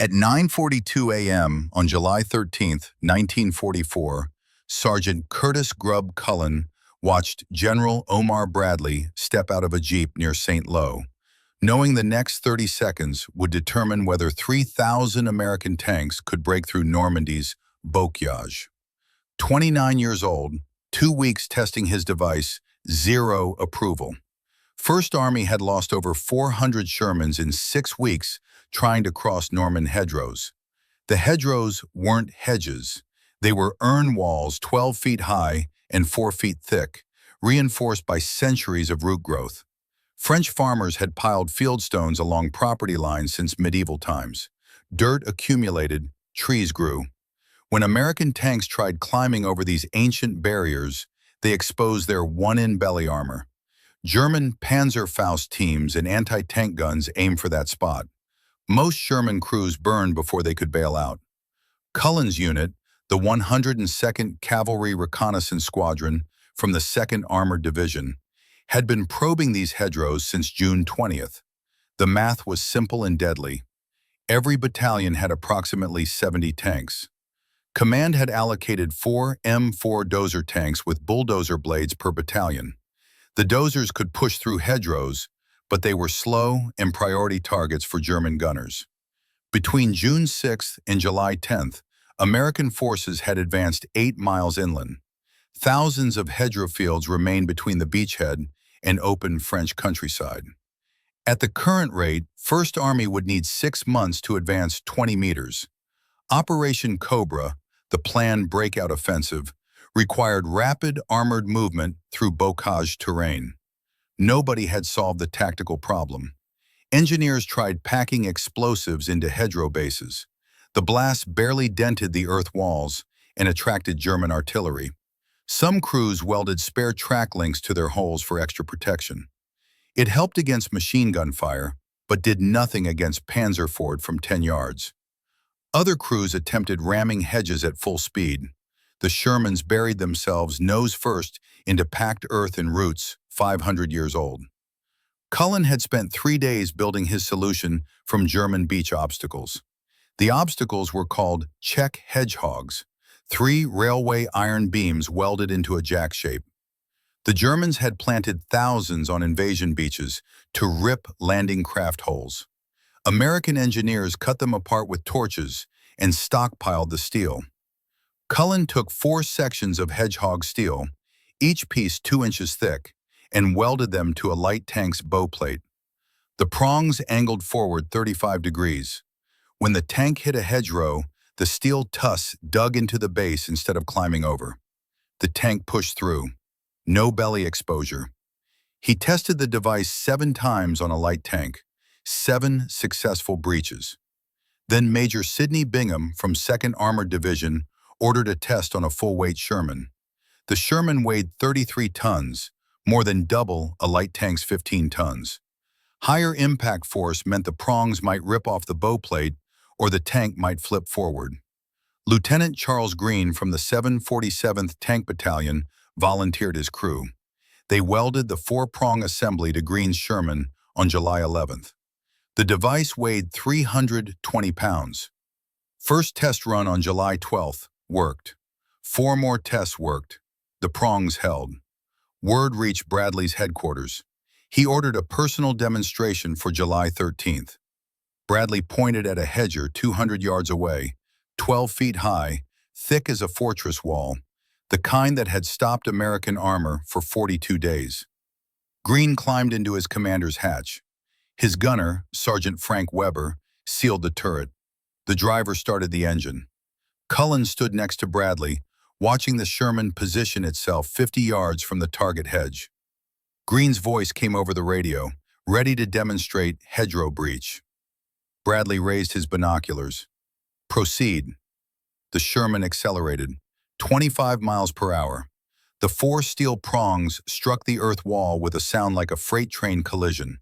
At 9:42 a.m. on July 13, 1944, Sergeant Curtis Grubb Culin watched General Omar Bradley step out of a jeep near St. Lo, knowing the next 30 seconds would determine whether 3,000 American tanks could break through Normandy's bocage. 29 years old, 2 weeks testing his device, zero approval. First Army had lost over 400 Shermans in 6 weeks trying to cross Norman hedgerows. The hedgerows weren't hedges. They were urn walls 12 feet high and 4 feet thick, reinforced by centuries of root growth. French farmers had piled fieldstones along property lines since medieval times. Dirt accumulated, trees grew. When American tanks tried climbing over these ancient barriers, they exposed their one-in belly armor. German Panzerfaust teams and anti-tank guns aimed for that spot. Most Sherman crews burned before they could bail out. Cullen's unit, the 102nd Cavalry Reconnaissance Squadron from the 2nd Armored Division, had been probing these hedgerows since June 20th. The math was simple and deadly. Every battalion had approximately 70 tanks. Command had allocated 4 M4 dozer tanks with bulldozer blades per battalion. The dozers could push through hedgerows, but they were slow and priority targets for German gunners. Between June 6th and July 10th, American forces had advanced 8 miles inland. Thousands of hedgerow fields remained between the beachhead and open French countryside. At the current rate, First Army would need 6 months to advance 20 meters. Operation Cobra, the planned breakout offensive, required rapid armored movement through bocage terrain. Nobody had solved the tactical problem. Engineers tried packing explosives into hedgerow bases. The blast barely dented the earth walls and attracted German artillery. Some crews welded spare track links to their holes for extra protection. It helped against machine gun fire, but did nothing against Panzerford from 10 yards. Other crews attempted ramming hedges at full speed. The Shermans buried themselves nose first into packed earth and roots 500 years old. Cullen had spent 3 days building his solution from German beach obstacles. The obstacles were called Czech hedgehogs, 3 railway iron beams welded into a jack shape. The Germans had planted thousands on invasion beaches to rip landing craft holes. American engineers cut them apart with torches and stockpiled the steel. Cullen took 4 sections of hedgehog steel, each piece 2 inches thick, and welded them to a light tank's bow plate. The prongs angled forward 35 degrees. When the tank hit a hedgerow, the steel tusks dug into the base instead of climbing over. The tank pushed through. No belly exposure. He tested the device 7 times on a light tank. 7 successful breaches. Then Major Sidney Bingham from 2nd Armored Division ordered a test on a full-weight Sherman. The Sherman weighed 33 tons, more than double a light tank's 15 tons. Higher impact force meant the prongs might rip off the bow plate or the tank might flip forward. Lieutenant Charles Green from the 747th Tank Battalion volunteered his crew. They welded the 4-prong assembly to Green's Sherman on July 11th. The device weighed 320 pounds. First test run on July 12th worked. 4 more tests worked. The prongs held. Word reached Bradley's headquarters. He ordered a personal demonstration for July 13th. Bradley pointed at a hedger 200 yards away, 12 feet high, thick as a fortress wall, the kind that had stopped American armor for 42 days. Green climbed into his commander's hatch. His gunner, Sergeant Frank Weber, sealed the turret. The driver started the engine. Cullen stood next to Bradley, watching the Sherman position itself 50 yards from the target hedge. Green's voice came over the radio, ready to demonstrate hedgerow breach. Bradley raised his binoculars. Proceed. The Sherman accelerated, 25 miles per hour. The 4 steel prongs struck the earth wall with a sound like a freight train collision.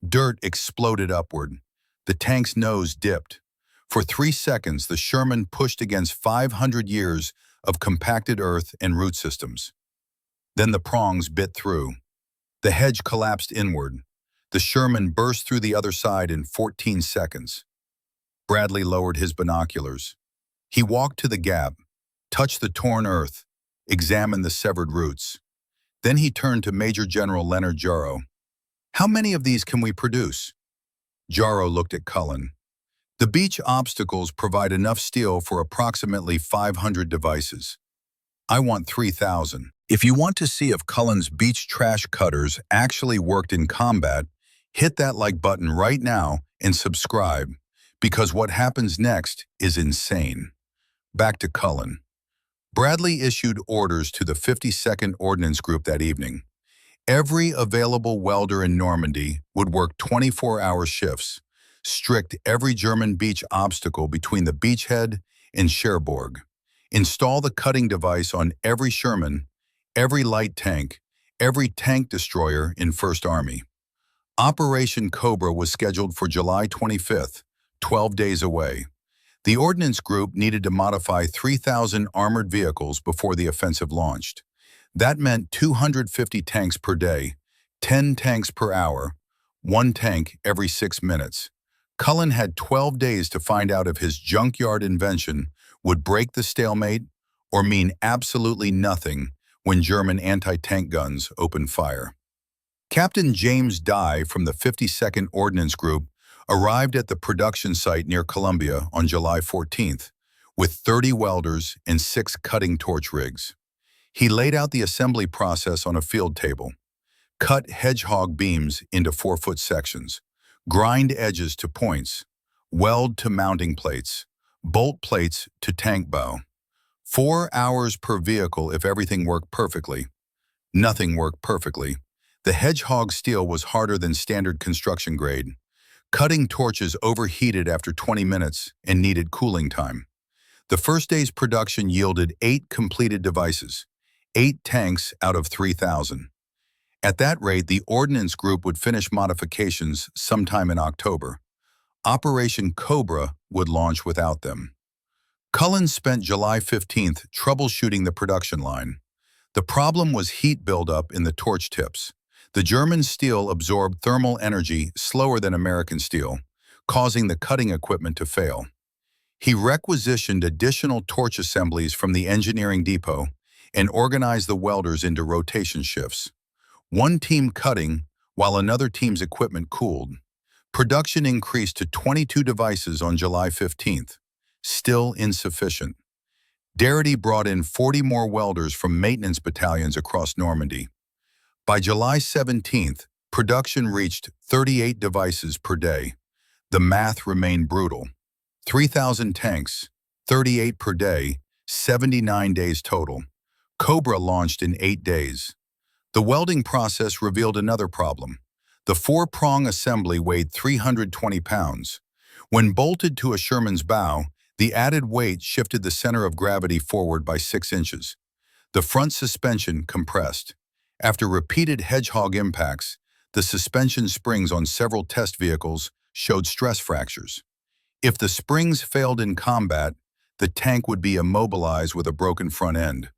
Dirt exploded upward. The tank's nose dipped. For 3 seconds, the Sherman pushed against 500 years of compacted earth and root systems. Then the prongs bit through. The hedge collapsed inward. The Sherman burst through the other side in 14 seconds. Bradley lowered his binoculars. He walked to the gap, touched the torn earth, examined the severed roots. Then he turned to Major General Leonard Jarrow. "How many of these can we produce?" Jarrow looked at Culin. "The beach obstacles provide enough steel for approximately 500 devices. I want 3,000. If you want to see if Cullin's beach trash cutters actually worked in combat, hit that like button right now and subscribe, because what happens next is insane." Back to Culin. Bradley issued orders to the 52nd Ordnance Group that evening. Every available welder in Normandy would work 24-hour shifts, strict every German beach obstacle between the beachhead and Cherbourg, install the cutting device on every Sherman, every light tank, every tank destroyer in First Army. Operation Cobra was scheduled for July 25th, 12 days away. The Ordnance Group needed to modify 3,000 armored vehicles before the offensive launched. That meant 250 tanks per day, 10 tanks per hour, 1 tank every 6 minutes. Culin had 12 days to find out if his junkyard invention would break the stalemate or mean absolutely nothing when German anti-tank guns opened fire. Captain James Dye from the 52nd Ordnance Group arrived at the production site near Columbia on July 14th with 30 welders and 6 cutting torch rigs. He laid out the assembly process on a field table. Cut hedgehog beams into 4-foot sections, grind edges to points, weld to mounting plates, bolt plates to tank bow. 4 hours per vehicle if everything worked perfectly. Nothing worked perfectly. The hedgehog steel was harder than standard construction grade. Cutting torches overheated after 20 minutes and needed cooling time. The first day's production yielded 8 completed devices, 8 tanks out of 3,000. At that rate, the Ordnance Group would finish modifications sometime in October. Operation Cobra would launch without them. Culin spent July 15th troubleshooting the production line. The problem was heat buildup in the torch tips. The German steel absorbed thermal energy slower than American steel, causing the cutting equipment to fail. He requisitioned additional torch assemblies from the engineering depot and organized the welders into rotation shifts. One team cutting while another team's equipment cooled. Production increased to 22 devices on July 15th. Still insufficient. Darity brought in 40 more welders from maintenance battalions across Normandy. By July 17th, production reached 38 devices per day. The math remained brutal. 3,000 tanks, 38 per day, 79 days total. Cobra launched in 8 days. The welding process revealed another problem. The 4-prong assembly weighed 320 pounds. When bolted to a Sherman's bow, the added weight shifted the center of gravity forward by 6 inches. The front suspension compressed. After repeated hedgehog impacts, the suspension springs on several test vehicles showed stress fractures. If the springs failed in combat, the tank would be immobilized with a broken front end.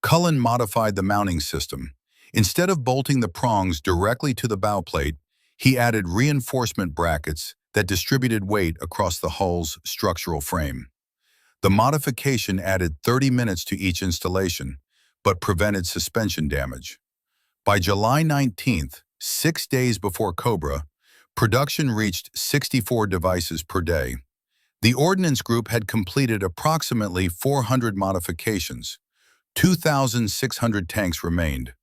Culin modified the mounting system. Instead of bolting the prongs directly to the bow plate, he added reinforcement brackets that distributed weight across the hull's structural frame. The modification added 30 minutes to each installation, but prevented suspension damage. By July 19th, 6 days before Cobra, production reached 64 devices per day. The Ordnance Group had completed approximately 400 modifications. 2,600 tanks remained.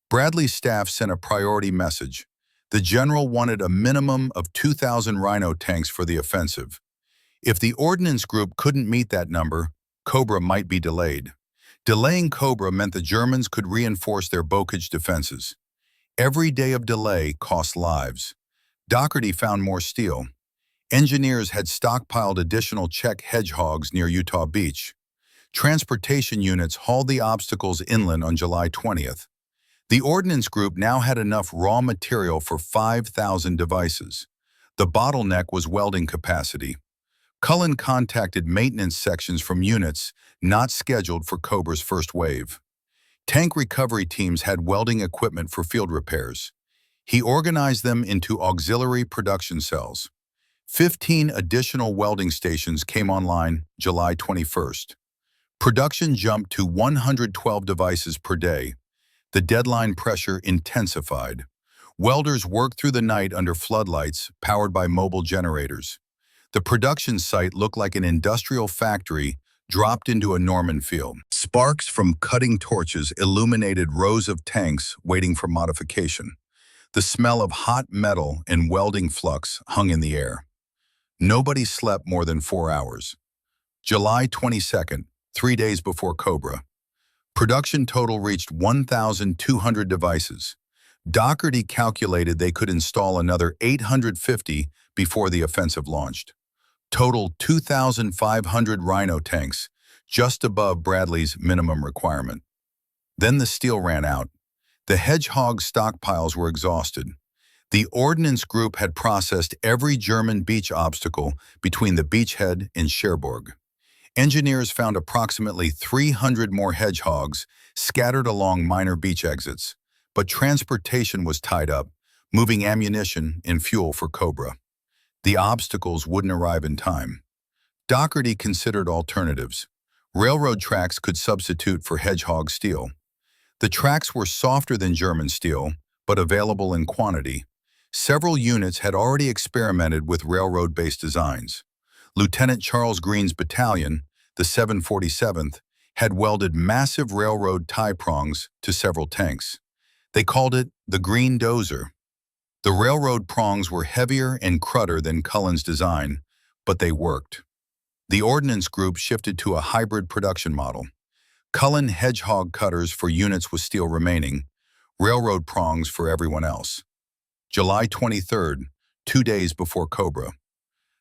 Bradley's staff sent a priority message. The general wanted a minimum of 2,000 Rhino tanks for the offensive. If the Ordnance Group couldn't meet that number, Cobra might be delayed. Delaying Cobra meant the Germans could reinforce their bocage defenses. Every day of delay cost lives. Doherty found more steel. Engineers had stockpiled additional Czech hedgehogs near Utah Beach. Transportation units hauled the obstacles inland on July 20th. The Ordnance Group now had enough raw material for 5,000 devices. The bottleneck was welding capacity. Culin contacted maintenance sections from units not scheduled for Cobra's first wave. Tank recovery teams had welding equipment for field repairs. He organized them into auxiliary production cells. 15 additional welding stations came online July 21st. Production jumped to 112 devices per day. The deadline pressure intensified. Welders worked through the night under floodlights powered by mobile generators. The production site looked like an industrial factory dropped into a Norman field. Sparks from cutting torches illuminated rows of tanks waiting for modification. The smell of hot metal and welding flux hung in the air. Nobody slept more than 4 hours. July 22nd, 3 days before Cobra. Production total reached 1,200 devices. Doherty calculated they could install another 850 before the offensive launched. Total 2,500 Rhino tanks, just above Bradley's minimum requirement. Then the steel ran out. The hedgehog stockpiles were exhausted. The Ordnance Group had processed every German beach obstacle between the beachhead and Cherbourg. Engineers found approximately 300 more hedgehogs scattered along minor beach exits, but transportation was tied up, moving ammunition and fuel for Cobra. The obstacles wouldn't arrive in time. Doherty considered alternatives. Railroad tracks could substitute for hedgehog steel. The tracks were softer than German steel, but available in quantity. Several units had already experimented with railroad-based designs. Lieutenant Charles Green's battalion, the 747th, had welded massive railroad tie prongs to several tanks. They called it the Green Dozer. The railroad prongs were heavier and crudder than Culin's design, but they worked. The Ordnance Group shifted to a hybrid production model. Culin hedgehog cutters for units with steel remaining, railroad prongs for everyone else. July 23rd, 2 days before Cobra.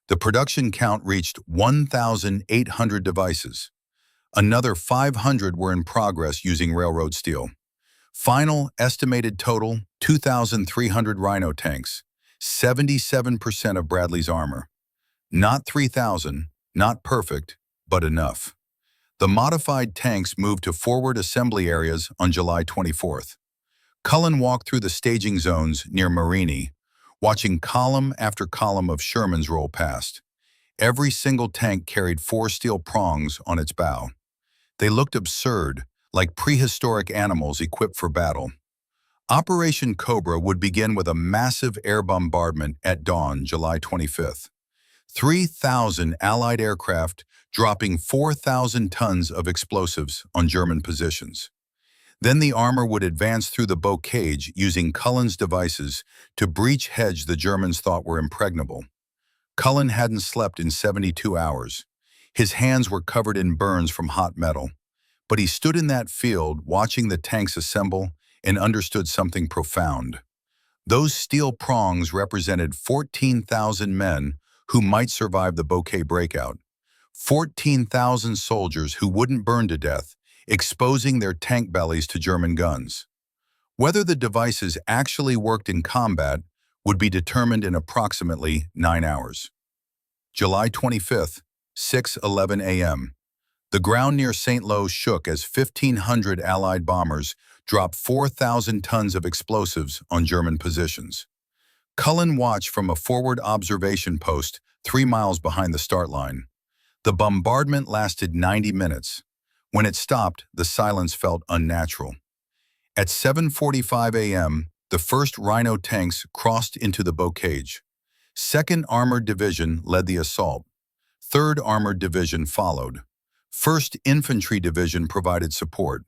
The production count reached 1,800 devices. Another 500 were in progress using railroad steel. Final estimated total, 2,300 Rhino tanks, 77% of Bradley's armor. Not 3,000, not perfect, but enough. The modified tanks moved to forward assembly areas on July 24th. Culin walked through the staging zones near Marini, watching column after column of Shermans roll past. Every single tank carried 4 steel prongs on its bow. They looked absurd, like prehistoric animals equipped for battle. Operation Cobra would begin with a massive air bombardment at dawn, July 25th. 3,000 Allied aircraft dropping 4,000 tons of explosives on German positions. Then the armor would advance through the bocage using Culin's devices to breach hedge the Germans thought were impregnable. Culin hadn't slept in 72 hours. His hands were covered in burns from hot metal. But he stood in that field watching the tanks assemble and understood something profound. Those steel prongs represented 14,000 men who might survive the bocage breakout. 14,000 soldiers who wouldn't burn to death, exposing their tank bellies to German guns. Whether the devices actually worked in combat would be determined in approximately 9 hours. July 25th, 6:11 a.m. The ground near St. Lo shook as 1,500 Allied bombers dropped 4,000 tons of explosives on German positions. Culin watched from a forward observation post 3 miles behind the start line. The bombardment lasted 90 minutes. When it stopped, the silence felt unnatural. At 7:45 a.m., the first Rhino tanks crossed into the bocage. 2nd Armored Division led the assault. 3rd Armored Division followed. 1st Infantry Division provided support.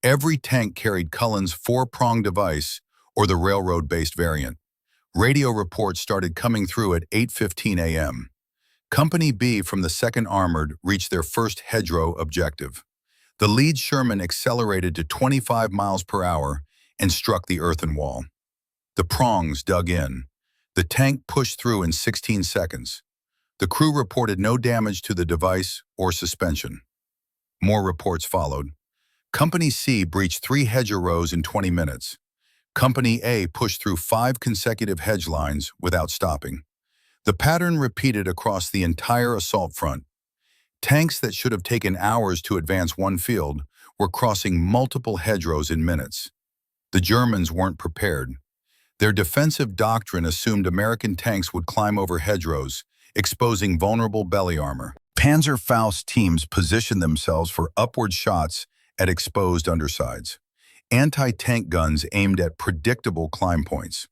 Every tank carried Culin's 4-prong device, or the railroad-based variant. Radio reports started coming through at 8:15 a.m. Company B from the 2nd Armored reached their first hedgerow objective. The lead Sherman accelerated to 25 miles per hour and struck the earthen wall. The prongs dug in. The tank pushed through in 16 seconds. The crew reported no damage to the device or suspension. More reports followed. Company C breached 3 hedgerows in 20 minutes. Company A pushed through 5 consecutive hedge lines without stopping. The pattern repeated across the entire assault front. Tanks that should have taken hours to advance one field were crossing multiple hedgerows in minutes. The Germans weren't prepared. Their defensive doctrine assumed American tanks would climb over hedgerows, exposing vulnerable belly armor. Panzerfaust teams positioned themselves for upward shots at exposed undersides. Anti-tank guns aimed at predictable climb points.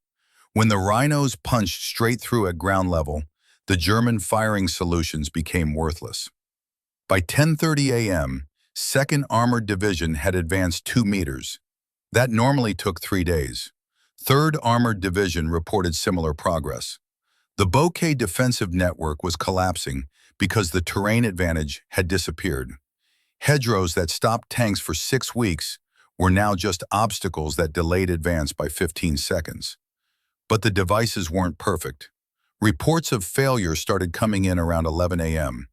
When the rhinos punched straight through at ground level, the German firing solutions became worthless. By 10:30 a.m., 2nd Armored Division had advanced 2 meters. That normally took 3 days. 3rd Armored Division reported similar progress. The bocage defensive network was collapsing because the terrain advantage had disappeared. Hedgerows that stopped tanks for 6 weeks were now just obstacles that delayed advance by 15 seconds. But the devices weren't perfect. Reports of failure started coming in around 11 a.m.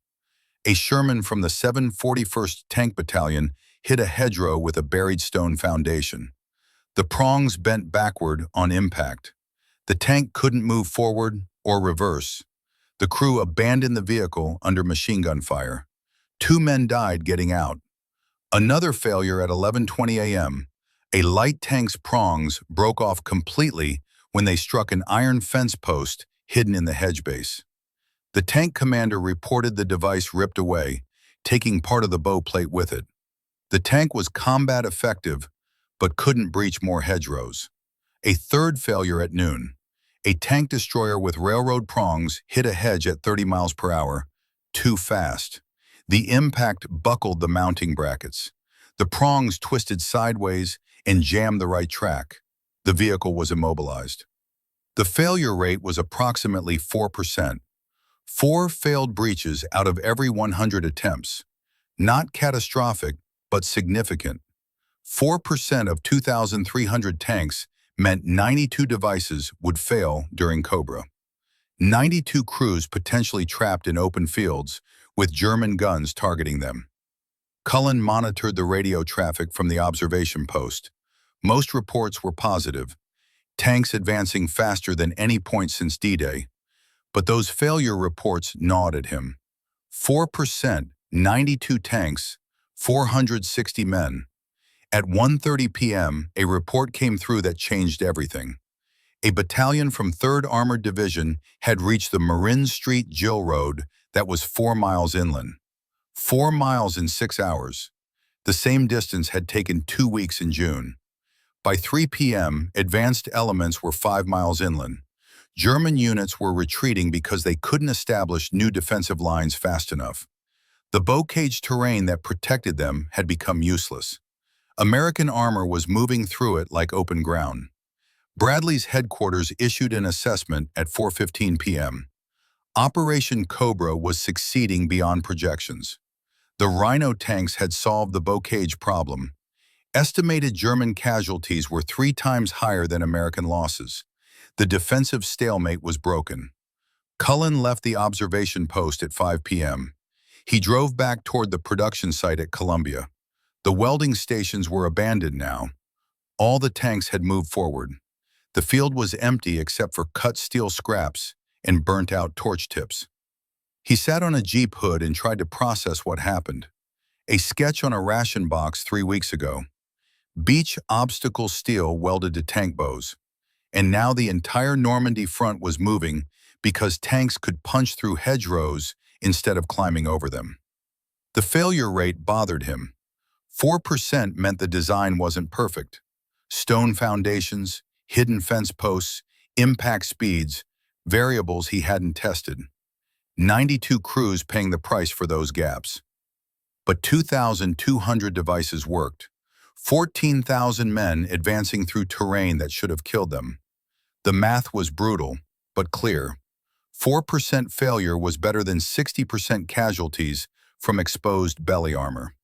A Sherman from the 741st Tank Battalion hit a hedgerow with a buried stone foundation. The prongs bent backward on impact. The tank couldn't move forward or reverse. The crew abandoned the vehicle under machine gun fire. 2 men died getting out. Another failure at 11:20 a.m. A light tank's prongs broke off completely when they struck an iron fence post hidden in the hedge base. The tank commander reported the device ripped away, taking part of the bow plate with it. The tank was combat effective, but couldn't breach more hedgerows. A third failure at noon. A tank destroyer with railroad prongs hit a hedge at 30 miles per hour, too fast. The impact buckled the mounting brackets. The prongs twisted sideways and jammed the right track. The vehicle was immobilized. The failure rate was approximately 4%. 4 failed breaches out of every 100 attempts. Not catastrophic, but significant. 4% of 2,300 tanks meant 92 devices would fail during Cobra. 92 crews potentially trapped in open fields, with German guns targeting them. Culin monitored the radio traffic from the observation post. Most reports were positive, tanks advancing faster than any point since D-Day. But those failure reports gnawed at him. 4%, 92 tanks, 460 men. At 1:30 p.m., a report came through that changed everything. A battalion from 3rd Armored Division had reached the Marin Street Jill Road that was 4 miles inland. 4 miles in 6 hours. The same distance had taken 2 weeks in June. By 3 p.m., advanced elements were 5 miles inland. German units were retreating because they couldn't establish new defensive lines fast enough. The bocage terrain that protected them had become useless. American armor was moving through it like open ground. Bradley's headquarters issued an assessment at 4:15 p.m. Operation Cobra was succeeding beyond projections. The Rhino tanks had solved the bocage problem. Estimated German casualties were 3 times higher than American losses. The defensive stalemate was broken. Culin left the observation post at 5 p.m. He drove back toward the production site at Columbia. The welding stations were abandoned now. All the tanks had moved forward. The field was empty except for cut steel scraps and burnt-out torch tips. He sat on a Jeep hood and tried to process what happened. A sketch on a ration box 3 weeks ago. Beach obstacle steel welded to tank bows. And now the entire Normandy front was moving because tanks could punch through hedgerows instead of climbing over them. The failure rate bothered him. 4% meant the design wasn't perfect. Stone foundations, hidden fence posts, impact speeds, variables he hadn't tested. 92 crews paying the price for those gaps. But 2,200 devices worked. 14,000 men advancing through terrain that should have killed them. The math was brutal, but clear. 4% failure was better than 60% casualties from exposed belly armor.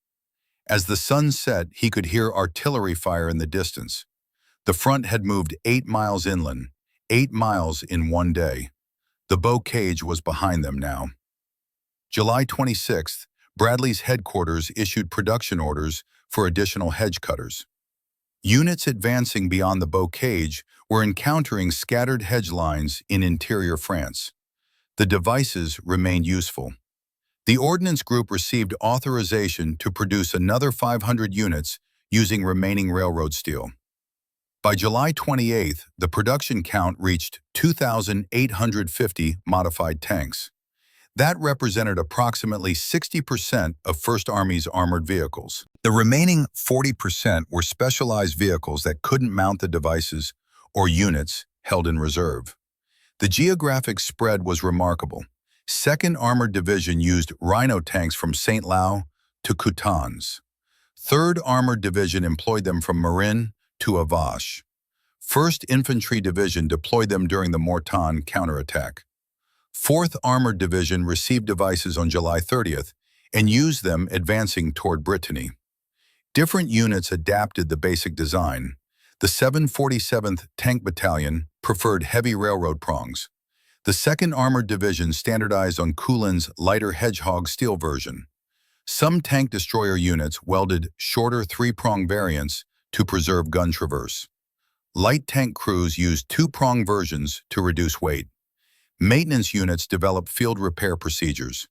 As the sun set, he could hear artillery fire in the distance. The front had moved 8 miles inland, 8 miles in 1 day. The bocage was behind them now. July 26th, Bradley's headquarters issued production orders for additional hedge cutters. Units advancing beyond the bocage were encountering scattered hedge lines in interior France. The devices remained useful. The Ordnance Group received authorization to produce another 500 units using remaining railroad steel. By July 28th, the production count reached 2,850 modified tanks. That represented approximately 60% of First Army's armored vehicles. The remaining 40% were specialized vehicles that couldn't mount the devices or units held in reserve. The geographic spread was remarkable. 2nd Armored Division used Rhino tanks from St. Lau to Coutances. 3rd Armored Division employed them from Marin to Avache. 1st Infantry Division deployed them during the Mortain counterattack. 4th Armored Division received devices on July 30th and used them advancing toward Brittany. Different units adapted the basic design. The 747th Tank Battalion preferred heavy railroad prongs. The 2nd Armored Division standardized on Culin's lighter hedgehog steel version. Some tank destroyer units welded shorter 3-prong variants to preserve gun traverse. Light tank crews used 2-prong versions to reduce weight. Maintenance units developed field repair procedures.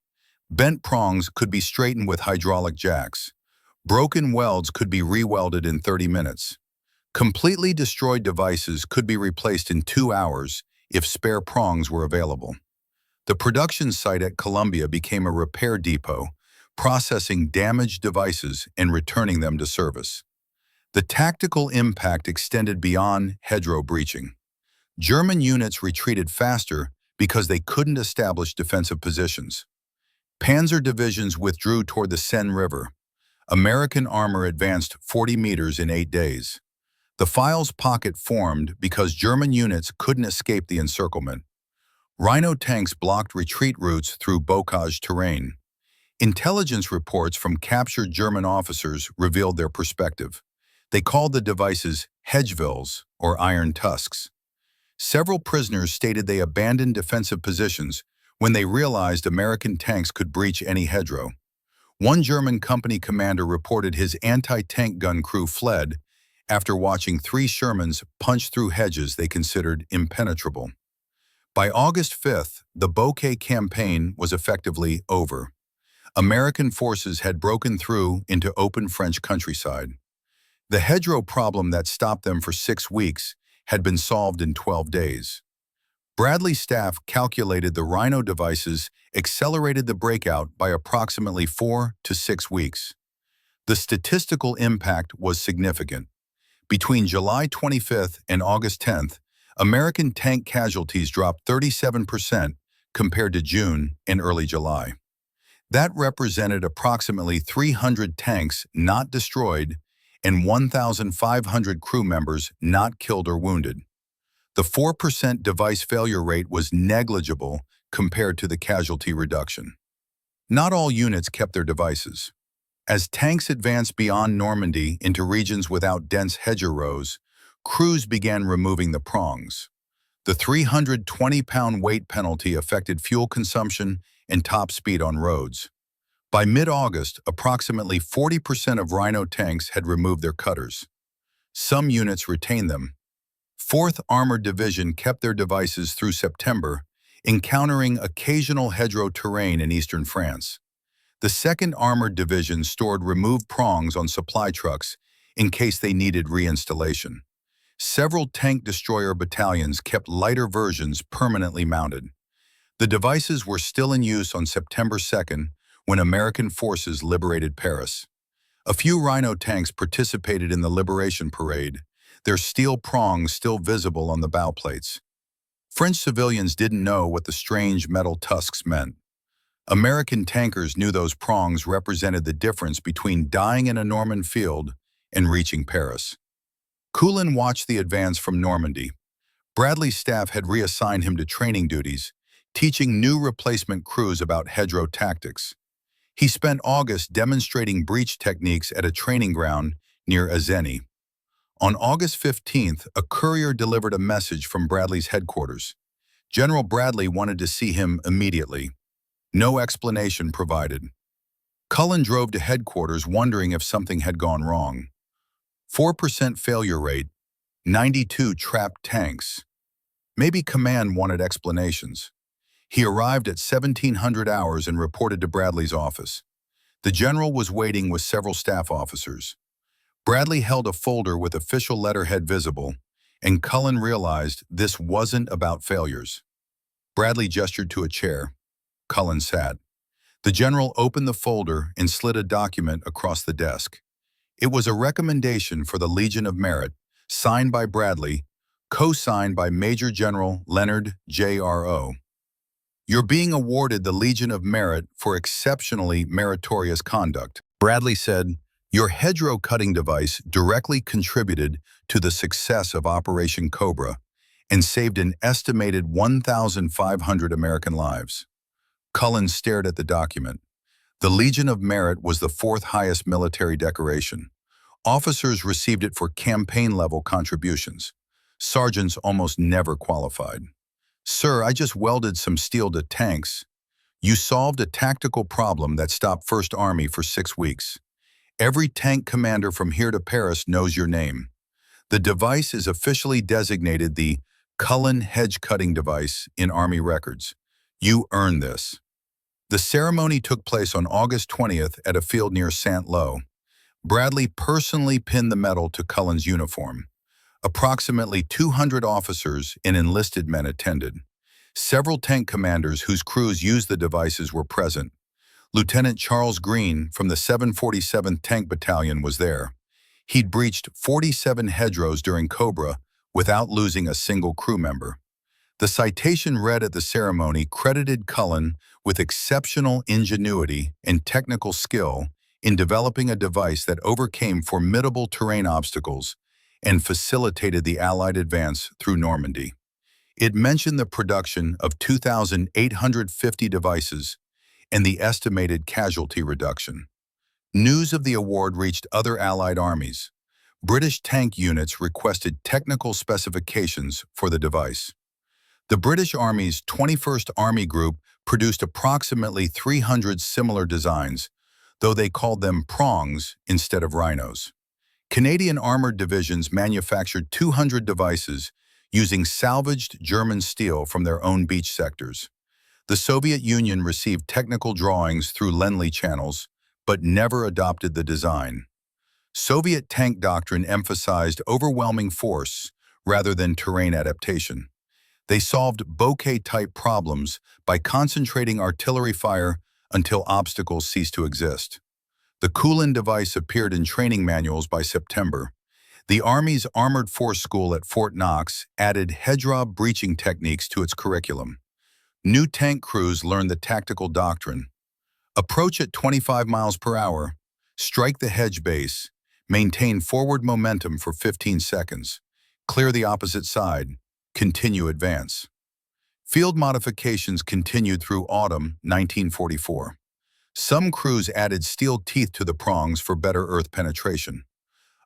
Bent prongs could be straightened with hydraulic jacks. Broken welds could be re-welded in 30 minutes. Completely destroyed devices could be replaced in 2 hours if spare prongs were available. The production site at Columbia became a repair depot, processing damaged devices and returning them to service. The tactical impact extended beyond hedgerow breaching. German units retreated faster because they couldn't establish defensive positions. Panzer divisions withdrew toward the Seine River. American armor advanced 40 meters in 8 days. The Files Pocket formed because German units couldn't escape the encirclement. Rhino tanks blocked retreat routes through bocage terrain. Intelligence reports from captured German officers revealed their perspective. They called the devices hedgerows, or iron tusks. Several prisoners stated they abandoned defensive positions when they realized American tanks could breach any hedgerow. One German company commander reported his anti-tank gun crew fled after watching 3 Shermans punch through hedges they considered impenetrable. By August 5th, the bocage campaign was effectively over. American forces had broken through into open French countryside. The hedgerow problem that stopped them for 6 weeks had been solved in 12 days. Bradley's staff calculated the Rhino devices accelerated the breakout by approximately 4 to 6 weeks. The statistical impact was significant. Between July 25th and August 10th, American tank casualties dropped 37% compared to June and early July. That represented approximately 300 tanks not destroyed and 1,500 crew members not killed or wounded. The 4% device failure rate was negligible compared to the casualty reduction. Not all units kept their devices. As tanks advanced beyond Normandy into regions without dense hedgerows, crews began removing the prongs. The 320-pound weight penalty affected fuel consumption and top speed on roads. By mid-August, approximately 40% of Rhino tanks had removed their cutters. Some units retained them. 4th Armored Division kept their devices through September, encountering occasional hedgerow terrain in eastern France. The 2nd Armored Division stored removed prongs on supply trucks in case they needed reinstallation. Several tank destroyer battalions kept lighter versions permanently mounted. The devices were still in use on September 2nd when American forces liberated Paris. A few Rhino tanks participated in the Liberation Parade, their steel prongs still visible on the bow plates. French civilians didn't know what the strange metal tusks meant. American tankers knew those prongs represented the difference between dying in a Norman field and reaching Paris. Culin watched the advance from Normandy. Bradley's staff had reassigned him to training duties, teaching new replacement crews about hedgerow tactics. He spent August demonstrating breach techniques at a training ground near Azeni. On August 15th, a courier delivered a message from Bradley's headquarters. General Bradley wanted to see him immediately. No explanation provided. Culin drove to headquarters wondering if something had gone wrong. 4% failure rate, 92 trapped tanks. Maybe command wanted explanations. He arrived at 1700 hours and reported to Bradley's office. The general was waiting with several staff officers. Bradley held a folder with official letterhead visible. and Cullen realized this wasn't about failures. Bradley gestured to a chair. Cullen sat. The general opened the folder and slid a document across the desk. It was a recommendation for the Legion of Merit, signed by Bradley, co-signed by Major General Leonard J.R.O. "You're being awarded the Legion of Merit for exceptionally meritorious conduct," Bradley said. "Your hedgerow cutting device directly contributed to the success of Operation Cobra and saved an estimated 1,500 American lives." Cullen stared at the document. The Legion of Merit was the fourth highest military decoration. Officers received it for campaign-level contributions. Sergeants almost never qualified. "Sir, I just welded some steel to tanks." "You solved a tactical problem that stopped First Army for 6 weeks. Every tank commander from here to Paris knows your name. The device is officially designated the Cullen Hedge Cutting Device in Army records. You earned this." The ceremony took place on August 20th at a field near Saint-Lô. Bradley personally pinned the medal to Cullen's uniform. Approximately 200 officers and enlisted men attended. Several tank commanders whose crews used the devices were present. Lieutenant Charles Green from the 747th Tank Battalion was there. He'd breached 47 hedgerows during Cobra without losing a single crew member. The citation read at the ceremony credited Cullen with exceptional ingenuity and technical skill in developing a device that overcame formidable terrain obstacles and facilitated the Allied advance through Normandy. It mentioned the production of 2,850 devices and the estimated casualty reduction. News of the award reached other Allied armies. British tank units requested technical specifications for the device. The British Army's 21st Army Group produced approximately 300 similar designs, though they called them prongs instead of rhinos. Canadian armored divisions manufactured 200 devices using salvaged German steel from their own beach sectors. The Soviet Union received technical drawings through Lendley channels, but never adopted the design. Soviet tank doctrine emphasized overwhelming force rather than terrain adaptation. They solved bocage-type problems by concentrating artillery fire until obstacles ceased to exist. The Culin device appeared in training manuals by September. The Army's Armored Force School at Fort Knox added hedgerow breaching techniques to its curriculum. New tank crews learned the tactical doctrine. Approach at 25 miles per hour, strike the hedge base, maintain forward momentum for 15 seconds, clear the opposite side, continue advance. Field modifications continued through autumn 1944. Some crews added steel teeth to the prongs for better earth penetration.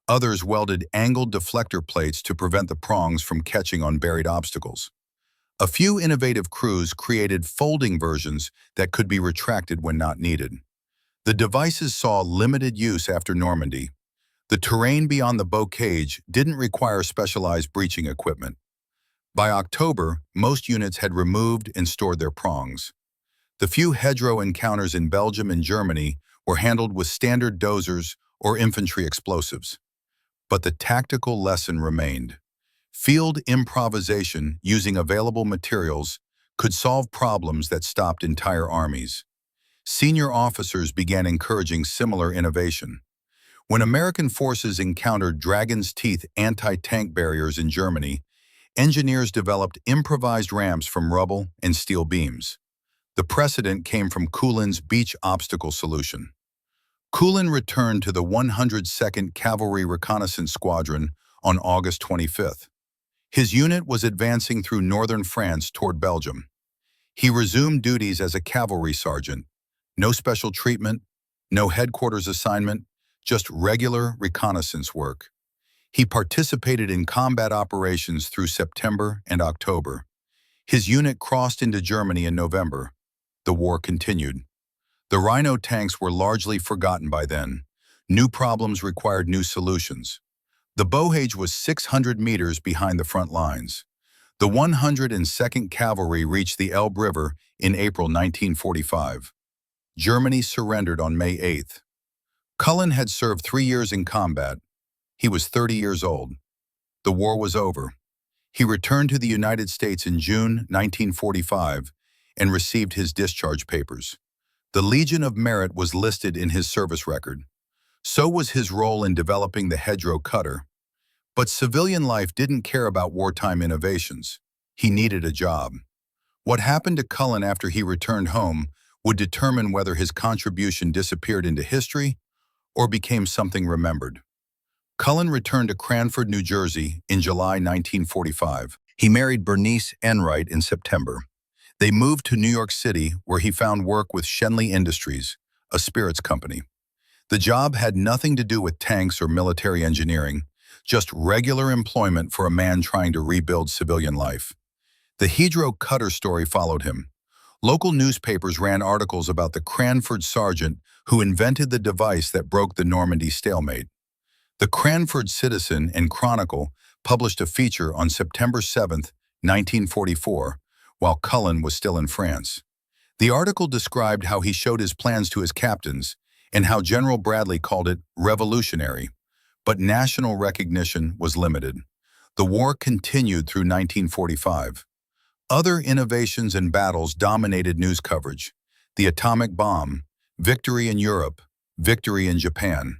Others welded angled deflector plates to prevent the prongs from catching on buried obstacles. A few innovative crews created folding versions that could be retracted when not needed. The devices saw limited use after Normandy. The terrain beyond the bocage didn't require specialized breaching equipment. By October, most units had removed and stored their prongs. The few hedgerow encounters in Belgium and Germany were handled with standard dozers or infantry explosives. But the tactical lesson remained. Field improvisation using available materials could solve problems that stopped entire armies. Senior officers began encouraging similar innovation. When American forces encountered Dragon's Teeth anti-tank barriers in Germany, engineers developed improvised ramps from rubble and steel beams. The precedent came from Culin's beach obstacle solution. Culin returned to the 102nd Cavalry Reconnaissance Squadron on August 25th. His unit was advancing through northern France toward Belgium. He resumed duties as a cavalry sergeant. No special treatment, no headquarters assignment, just regular reconnaissance work. He participated in combat operations through September and October. His unit crossed into Germany in November. The war continued. The Rhino tanks were largely forgotten by then. New problems required new solutions. The bocage was 600 meters behind the front lines. The 102nd Cavalry reached the Elbe River in April 1945. Germany surrendered on May 8th. Culin had served 3 years in combat. He was 30 years old. The war was over. He returned to the United States in June 1945 and received his discharge papers. The Legion of Merit was listed in his service record. So was his role in developing the hedgerow cutter. But civilian life didn't care about wartime innovations. He needed a job. What happened to Culin after he returned home would determine whether his contribution disappeared into history or became something remembered. Culin returned to Cranford, New Jersey in July 1945. He married Bernice Enright in September. They moved to New York City, where he found work with Schenley Industries, a spirits company. The job had nothing to do with tanks or military engineering, just regular employment for a man trying to rebuild civilian life. The hedgerow cutter story followed him. Local newspapers ran articles about the Cranford sergeant who invented the device that broke the Normandy stalemate. The Cranford Citizen and Chronicle published a feature on September 7, 1944, while Culin was still in France. The article described how he showed his plans to his captains and how General Bradley called it revolutionary, but national recognition was limited. The war continued through 1945. Other innovations and battles dominated news coverage: the atomic bomb, victory in Europe, victory in Japan.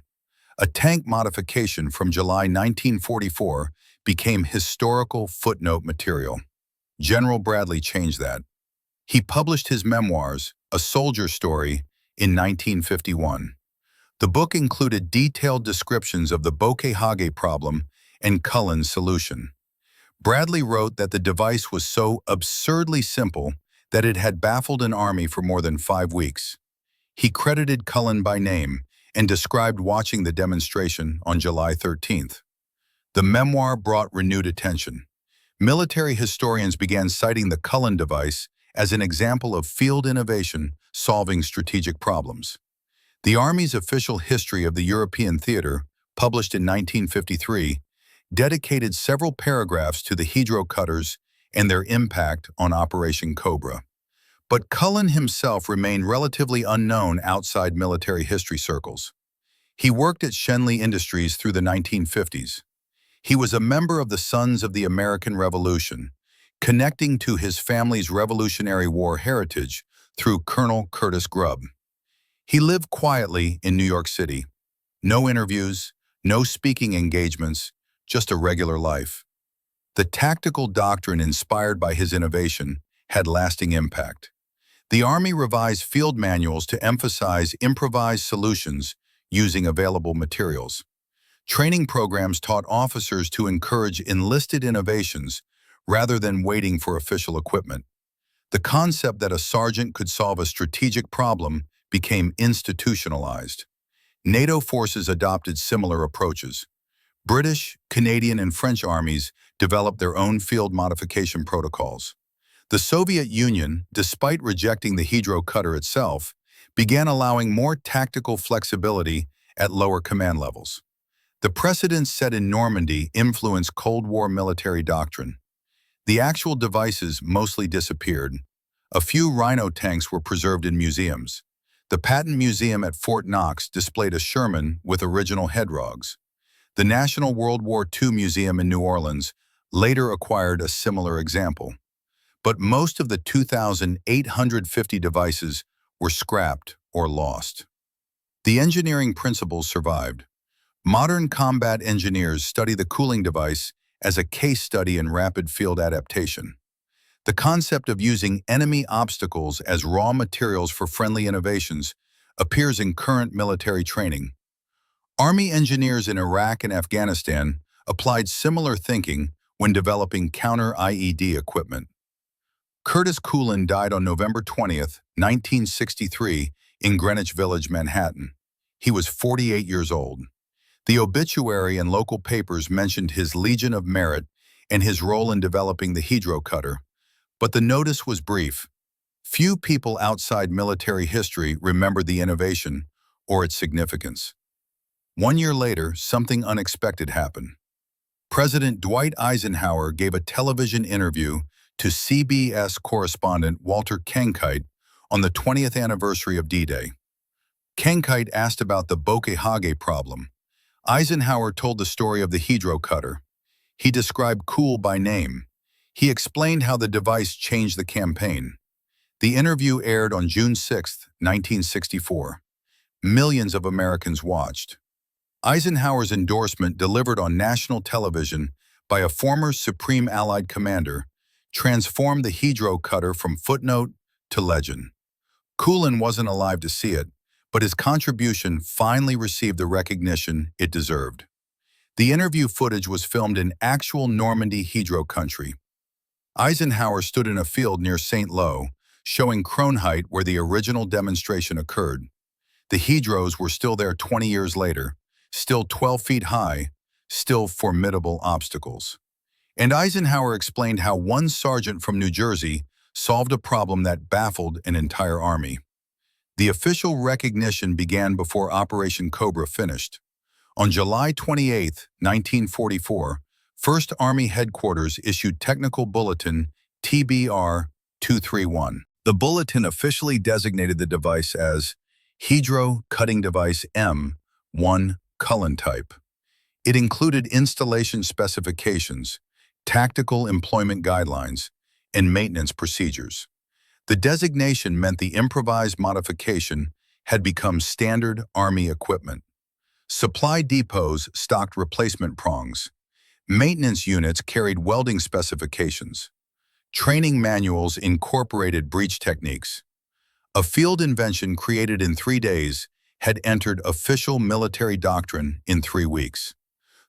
A tank modification from July 1944 became historical footnote material. General Bradley changed that. He published his memoirs, A Soldier Story, in 1951. The book included detailed descriptions of the bocage problem and Cullin's solution. Bradley wrote that the device was so absurdly simple that it had baffled an army for more than 5 weeks. He credited Culin by name and described watching the demonstration on July 13th. The memoir brought renewed attention. Military historians began citing the Culin device as an example of field innovation solving strategic problems. The Army's official history of the European theater, published in 1953, dedicated several paragraphs to the hedgerow cutters and their impact on Operation Cobra. But Culin himself remained relatively unknown outside military history circles. He worked at Schenley Industries through the 1950s. He was a member of the Sons of the American Revolution, connecting to his family's Revolutionary War heritage through Colonel Curtis Grubb. He lived quietly in New York City. No interviews, no speaking engagements, just a regular life. The tactical doctrine inspired by his innovation had lasting impact. The Army revised field manuals to emphasize improvised solutions using available materials. Training programs taught officers to encourage enlisted innovations rather than waiting for official equipment. The concept that a sergeant could solve a strategic problem became institutionalized. NATO forces adopted similar approaches. British, Canadian, and French armies developed their own field modification protocols. The Soviet Union, despite rejecting the hedgerow cutter itself, began allowing more tactical flexibility at lower command levels. The precedents set in Normandy influenced Cold War military doctrine. The actual devices mostly disappeared. A few Rhino tanks were preserved in museums. The Patent Museum at Fort Knox displayed a Sherman with original hedgehogs. The National World War II Museum in New Orleans later acquired a similar example. But most of the 2,850 devices were scrapped or lost. The engineering principles survived. Modern combat engineers study the cooling device as a case study in rapid field adaptation. The concept of using enemy obstacles as raw materials for friendly innovations appears in current military training. Army engineers in Iraq and Afghanistan applied similar thinking when developing counter-IED equipment. Curtis Grubb died on November 20, 1963, in Greenwich Village, Manhattan. He was 48 years old. The obituary and local papers mentioned his Legion of Merit and his role in developing the hedgerow cutter, but the notice was brief. Few people outside military history remembered the innovation or its significance. 1 year later, something unexpected happened. President Dwight Eisenhower gave a television interview to CBS correspondent Walter Cronkite on the 20th anniversary of D-Day. Cronkite asked about the bocage problem. Eisenhower told the story of the hedgerow cutter. He described Cool by name, He explained how the device changed the campaign. The interview aired on June 6, 1964. Millions of Americans watched. Eisenhower's endorsement delivered on national television by a former Supreme Allied commander transformed the hedgerow cutter from footnote to legend. Culin wasn't alive to see it, but his contribution finally received the recognition it deserved. The interview footage was filmed in actual Normandy hedgerow country. Eisenhower stood in a field near St. Lo, showing Kronheit where the original demonstration occurred. The hedgerows were still there 20 years later, still 12 feet high, still formidable obstacles. And Eisenhower explained how one sergeant from New Jersey solved a problem that baffled an entire army. The official recognition began before Operation Cobra finished. On July 28, 1944, 1st Army Headquarters issued Technical Bulletin TBR-231. The bulletin officially designated the device as Hedgerow Cutting Device M1 Culin type. It included installation specifications, tactical employment guidelines, and maintenance procedures. The designation meant the improvised modification had become standard Army equipment. Supply depots stocked replacement prongs. Maintenance units carried welding specifications. Training manuals incorporated breach techniques. A field invention created in 3 days had entered official military doctrine in 3 weeks.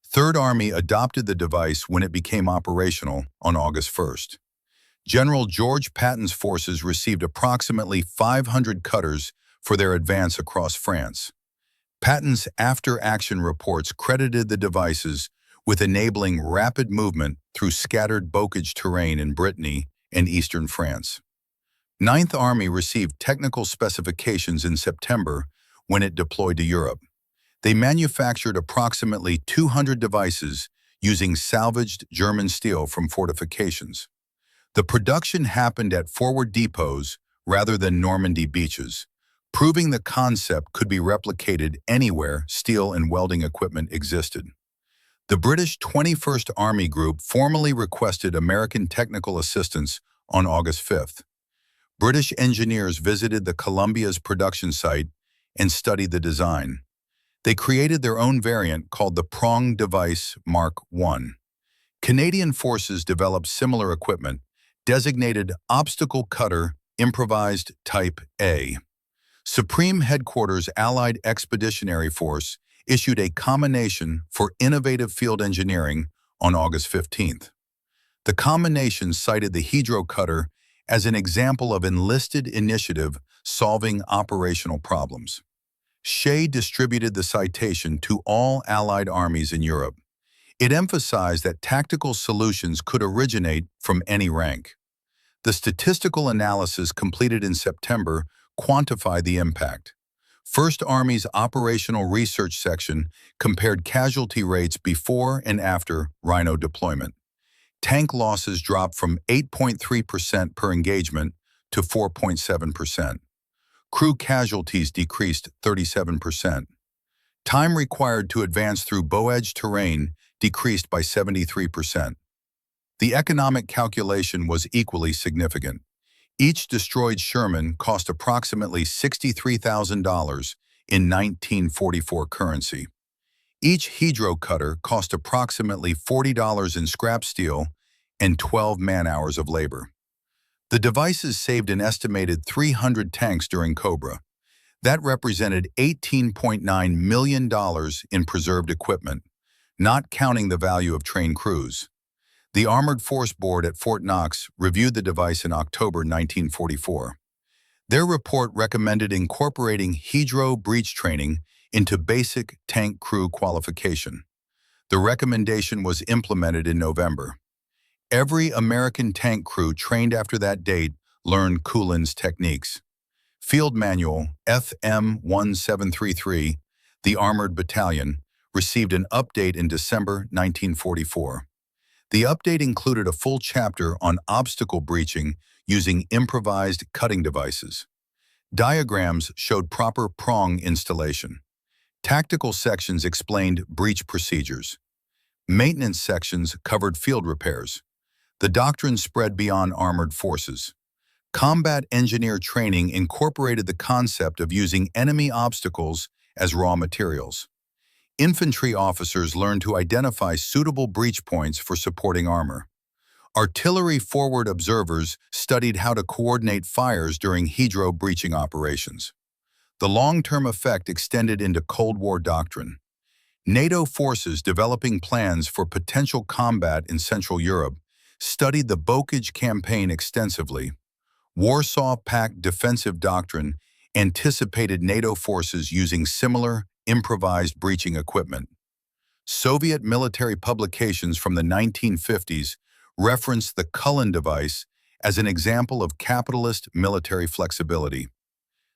3rd Army adopted the device when it became operational on August 1st. General George Patton's forces received approximately 500 cutters for their advance across France. Patton's after-action reports credited the devices with enabling rapid movement through scattered bocage terrain in Brittany and eastern France. 9th Army received technical specifications in September when it deployed to Europe. They manufactured approximately 200 devices using salvaged German steel from fortifications. The production happened at forward depots rather than Normandy beaches, proving the concept could be replicated anywhere steel and welding equipment existed. The British 21st Army Group formally requested American technical assistance on August 5th. British engineers visited the Columbia's production site and studied the design. They created their own variant called the Prong Device Mark I. Canadian forces developed similar equipment, designated Obstacle Cutter Improvised Type A. Supreme Headquarters Allied Expeditionary Force issued a combination for innovative field engineering on August 15th. The combination cited the hedgerow cutter as an example of enlisted initiative solving operational problems. Shea distributed the citation to all Allied armies in Europe. It emphasized that tactical solutions could originate from any rank. The statistical analysis completed in September quantified the impact. 1st Army's Operational Research Section compared casualty rates before and after Rhino deployment. Tank losses dropped from 8.3% per engagement to 4.7%. Crew casualties decreased 37%. Time required to advance through bocage terrain decreased by 73%. The economic calculation was equally significant. Each destroyed Sherman cost approximately $63,000 in 1944 currency. Each hedgerow cutter cost approximately $40 in scrap steel and 12 man-hours of labor. The devices saved an estimated 300 tanks during Cobra. That represented $18.9 million in preserved equipment, not counting the value of trained crews. The Armored Force Board at Fort Knox reviewed the device in October 1944. Their report recommended incorporating hedgerow breach training into basic tank crew qualification. The recommendation was implemented in November. Every American tank crew trained after that date learned Culin's techniques. Field Manual FM-1733, the Armored Battalion, received an update in December 1944. The update included a full chapter on obstacle breaching using improvised cutting devices. Diagrams showed proper prong installation. Tactical sections explained breach procedures. Maintenance sections covered field repairs. The doctrine spread beyond armored forces. Combat engineer training incorporated the concept of using enemy obstacles as raw materials. Infantry officers learned to identify suitable breach points for supporting armor. Artillery forward observers studied how to coordinate fires during hedgerow breaching operations. The long-term effect extended into Cold War doctrine. NATO forces developing plans for potential combat in Central Europe studied the bocage campaign extensively. Warsaw Pact defensive doctrine anticipated NATO forces using similar, improvised breaching equipment. Soviet military publications from the 1950s referenced the Culin device as an example of capitalist military flexibility.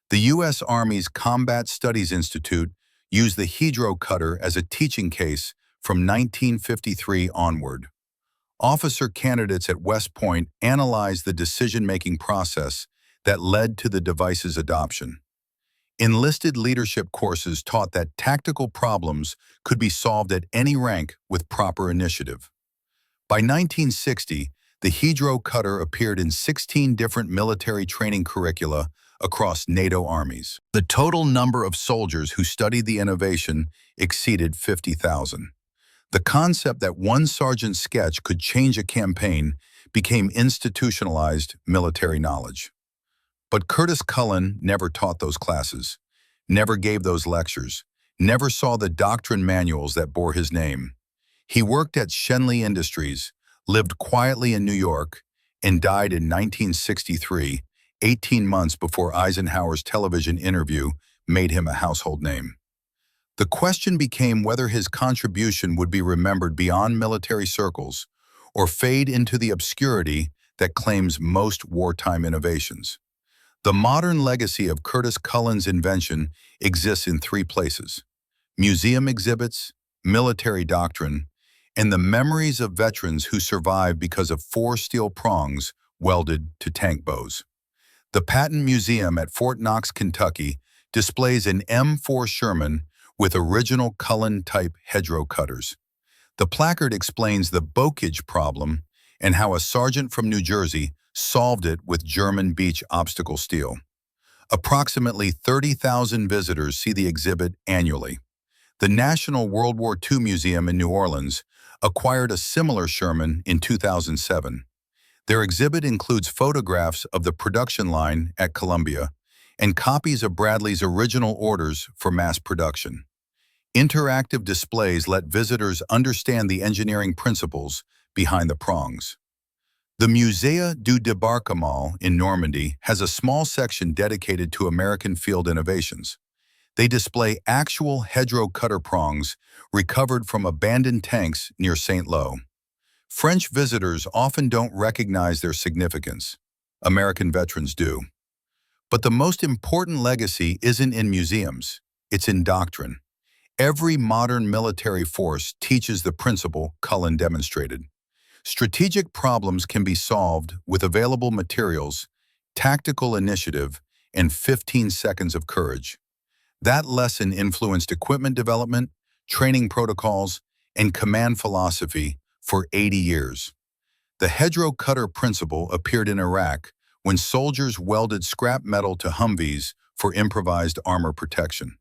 The U.S. Army's Combat Studies Institute used the hedgerow cutter as a teaching case from 1953 onward. Officer candidates at West Point analyzed the decision-making process that led to the device's adoption. Enlisted leadership courses taught that tactical problems could be solved at any rank with proper initiative. By 1960, the hedgerow cutter appeared in 16 different military training curricula across NATO armies. The total number of soldiers who studied the innovation exceeded 50,000. The concept that one sergeant's sketch could change a campaign became institutionalized military knowledge. But Curtis Culin never taught those classes, never gave those lectures, never saw the doctrine manuals that bore his name. He worked at Shenley Industries, lived quietly in New York, and died in 1963, 18 months before Eisenhower's television interview made him a household name. The question became whether his contribution would be remembered beyond military circles or fade into the obscurity that claims most wartime innovations. The modern legacy of Curtis Culin's invention exists in three places: museum exhibits, military doctrine, and the memories of veterans who survived because of 4 steel prongs welded to tank bows. The Patton Museum at Fort Knox, Kentucky, displays an M4 Sherman with original Culin-type hedgerow cutters. The placard explains the bocage problem and how a sergeant from New Jersey solved it with German beach obstacle steel. Approximately 30,000 visitors see the exhibit annually. The National World War II Museum in New Orleans acquired a similar Sherman in 2007. Their exhibit includes photographs of the production line at Columbia and copies of Bradley's original orders for mass production. Interactive displays let visitors understand the engineering principles behind the prongs. The Musée du Débarquement in Normandy has a small section dedicated to American field innovations. They display actual hedgerow cutter prongs recovered from abandoned tanks near St. Lo. French visitors often don't recognize their significance. American veterans do. But the most important legacy isn't in museums, it's in doctrine. Every modern military force teaches the principle Culin demonstrated. Strategic problems can be solved with available materials, tactical initiative, and 15 seconds of courage. That lesson influenced equipment development, training protocols, and command philosophy for 80 years. The hedgerow cutter principle appeared in Iraq when soldiers welded scrap metal to Humvees for improvised armor protection.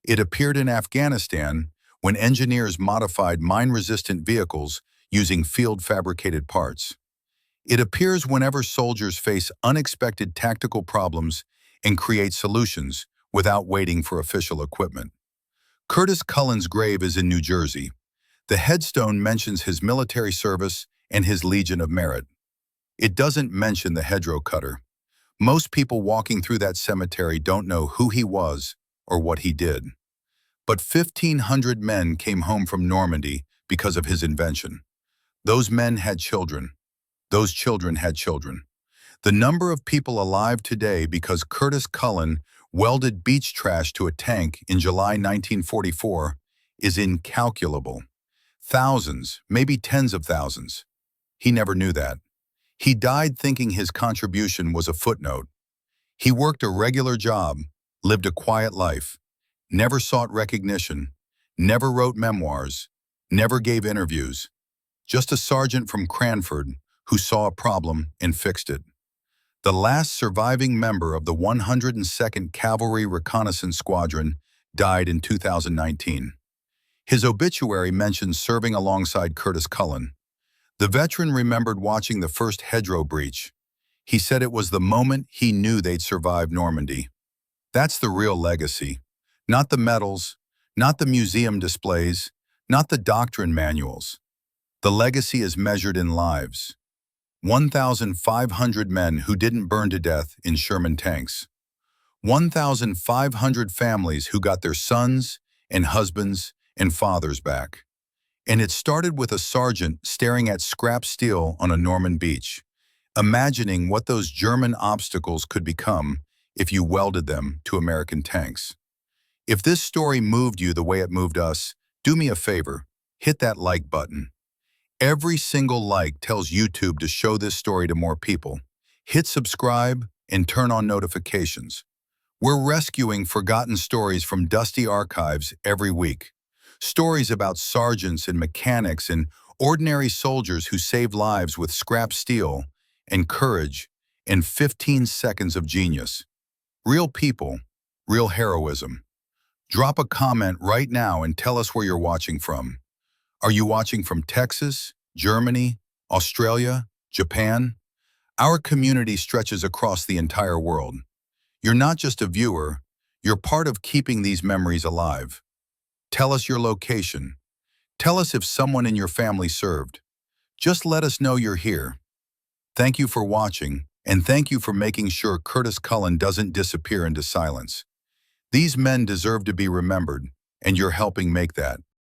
It appeared in Afghanistan when engineers modified mine-resistant vehicles using field-fabricated parts. It appears whenever soldiers face unexpected tactical problems and create solutions without waiting for official equipment. Curtis Culin's grave is in New Jersey. The headstone mentions his military service and his Legion of Merit. It doesn't mention the hedgerow cutter. Most people walking through that cemetery don't know who he was or what he did. But 1,500 men came home from Normandy because of his invention. Those men had children. Those children had children. The number of people alive today because Curtis Culin welded beach trash to a tank in July 1944 is incalculable. Thousands, maybe tens of thousands. He never knew that. He died thinking his contribution was a footnote. He worked a regular job, lived a quiet life, never sought recognition, never wrote memoirs, never gave interviews. Just a sergeant from Cranford who saw a problem and fixed it. The last surviving member of the 102nd Cavalry Reconnaissance Squadron died in 2019. His obituary mentions serving alongside Curtis Culin. The veteran remembered watching the first hedgerow breach. He said it was the moment he knew they'd survived Normandy. That's the real legacy. Not the medals, not the museum displays, not the doctrine manuals. The legacy is measured in lives. 1,500 men who didn't burn to death in Sherman tanks. 1,500 families who got their sons and husbands and fathers back. And it started with a sergeant staring at scrap steel on a Norman beach, imagining what those German obstacles could become if you welded them to American tanks. If this story moved you the way it moved us, do me a favor, hit that like button. Every single like tells YouTube to show this story to more people. Hit subscribe and turn on notifications. We're rescuing forgotten stories from dusty archives every week. Stories about sergeants and mechanics and ordinary soldiers who saved lives with scrap steel and courage and 15 seconds of genius. Real people, real heroism. Drop a comment right now and tell us where you're watching from. Are you watching from Texas, Germany, Australia, Japan? Our community stretches across the entire world. You're not just a viewer, you're part of keeping these memories alive. Tell us your location. Tell us if someone in your family served. Just let us know you're here. Thank you for watching, and thank you for making sure Curtis Culin doesn't disappear into silence. These men deserve to be remembered, and you're helping make that